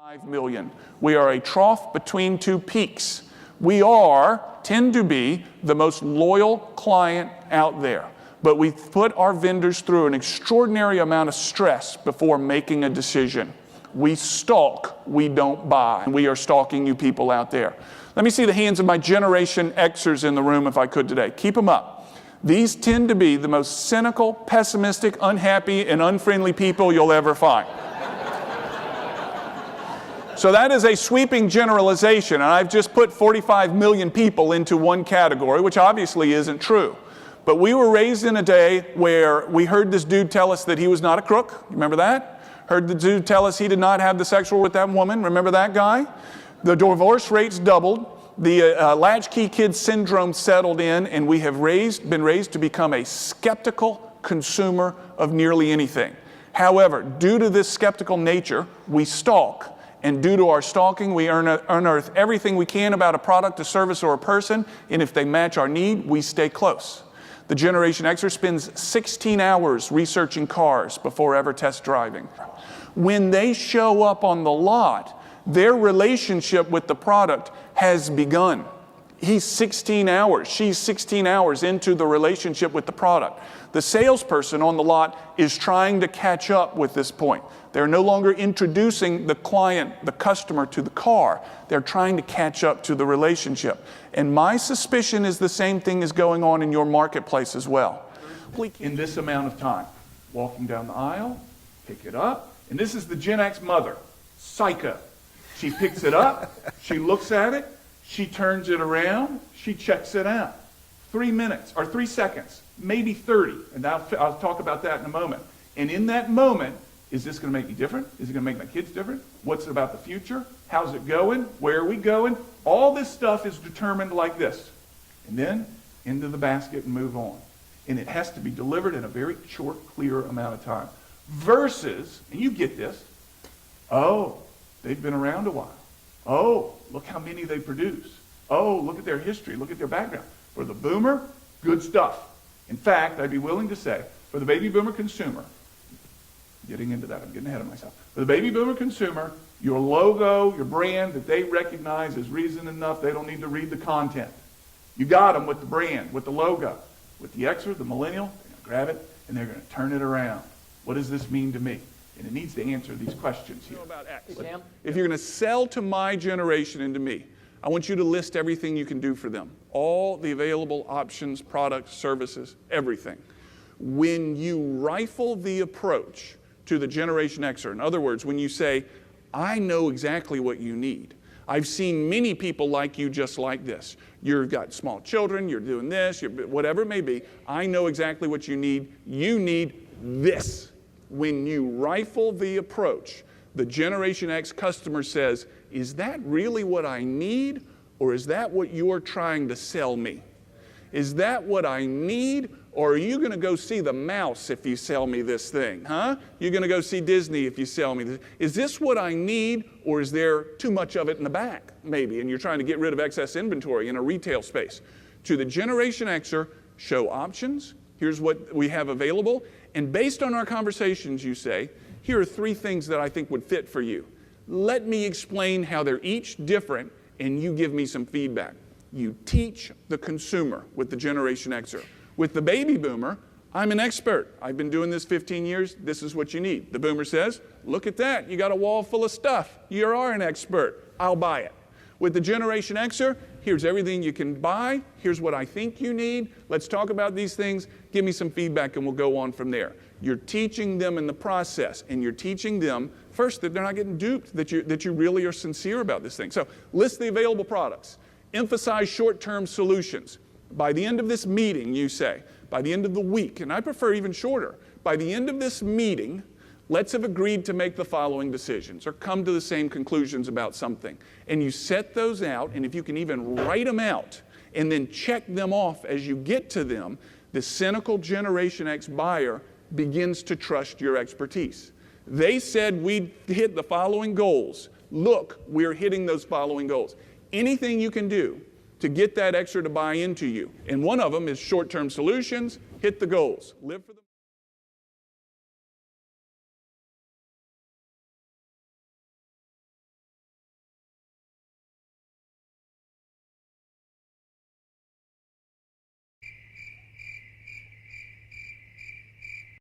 5 million. We are a trough between two peaks. We tend to be the most loyal client out there. But we put our vendors through an extraordinary amount of stress before making a decision. We stalk, we don't buy. We are stalking you people out there. Let me see the hands of my Generation Xers in the room if I could today. Keep them up. These tend to be the most cynical, pessimistic, unhappy, and unfriendly people you'll ever find. So that is a sweeping generalization, and I've just put 45 million people into one category, which obviously isn't true. But we were raised in a day where we heard this dude tell us that he was not a crook. Remember that? Heard the dude tell us he did not have the sexual with that woman. Remember that guy? The divorce rates doubled. The latchkey kid syndrome settled in, and we have been raised to become a skeptical consumer of nearly anything. However, due to this skeptical nature, we stalk. And due to our stalking, we unearth everything we can about a product, a service, or a person. And if they match our need, we stay close. The Generation Xer spends 16 hours researching cars before ever test driving. When they show up on the lot, their relationship with the product has begun. He's 16 hours, she's 16 hours into the relationship with the product. The salesperson on the lot is trying to catch up with this point. They're no longer introducing the client, the customer, to the car. They're trying to catch up to the relationship. And my suspicion is the same thing is going on in your marketplace as well. In this amount of time, walking down the aisle, pick it up, and this is the Gen X mother, psycho. She picks it up, she looks at it, she turns it around, she checks it out. 3 minutes, or 3 seconds, maybe 30, and I'll talk about that in a moment. And in that moment, is this going to make me different? Is it going to make my kids different? What's it about the future? How's it going? Where are we going? All this stuff is determined like this. And then into the basket and move on. And it has to be delivered in a very short, clear amount of time. Versus, and you get this, oh, they've been around a while. Oh, look how many they produce. Oh, look at their history. Look at their background. For the boomer, good stuff. In fact, I'd be willing to say, for the baby boomer consumer, getting into that, I'm getting ahead of myself. For the baby boomer consumer, your logo, your brand that they recognize is reason enough. They don't need to read the content. You got them with the brand, with the logo. With the Xer, the millennial, they're going to grab it and they're going to turn it around. What does this mean to me? And it needs to answer these questions here. About X. If you're going to sell to my generation and to me, I want you to list everything you can do for them. All the available options, products, services, everything. When you rifle the approach to the Generation Xer, in other words, when you say, I know exactly what you need. I've seen many people like you just like this. You've got small children, you're doing this, whatever it may be. I know exactly what you need. You need this. When you rifle the approach, the Generation X customer says, is that really what I need, or is that what you're trying to sell me? Is that what I need, or are you going to go see the mouse if you sell me this thing? Huh? You're going to go see Disney if you sell me this. Is this what I need, or is there too much of it in the back, maybe, and you're trying to get rid of excess inventory in a retail space? To the Generation Xer, show options. Here's what we have available. And based on our conversations, you say, here are 3 things that I think would fit for you. Let me explain how they're each different, and you give me some feedback. You teach the consumer with the Generation Xer. With the baby boomer, I'm an expert. I've been doing this 15 years. This is what you need. The boomer says, look at that. You got a wall full of stuff. You are an expert. I'll buy it. With the Generation Xer, here's everything you can buy. Here's what I think you need. Let's talk about these things. Give me some feedback, and we'll go on from there. You're teaching them in the process, and you're teaching them, first, that they're not getting duped, that you really are sincere about this thing. So list the available products. Emphasize short-term solutions. By the end of this meeting, you say, by the end of the week, and I prefer even shorter, by the end of this meeting, let's have agreed to make the following decisions or come to the same conclusions about something. And you set those out, and if you can even write them out and then check them off as you get to them, the cynical Generation X buyer begins to trust your expertise. They said we'd hit the following goals. Look, we're hitting those following goals. Anything you can do to get that Xer to buy into you. And one of them is short-term solutions, hit the goals. Live for the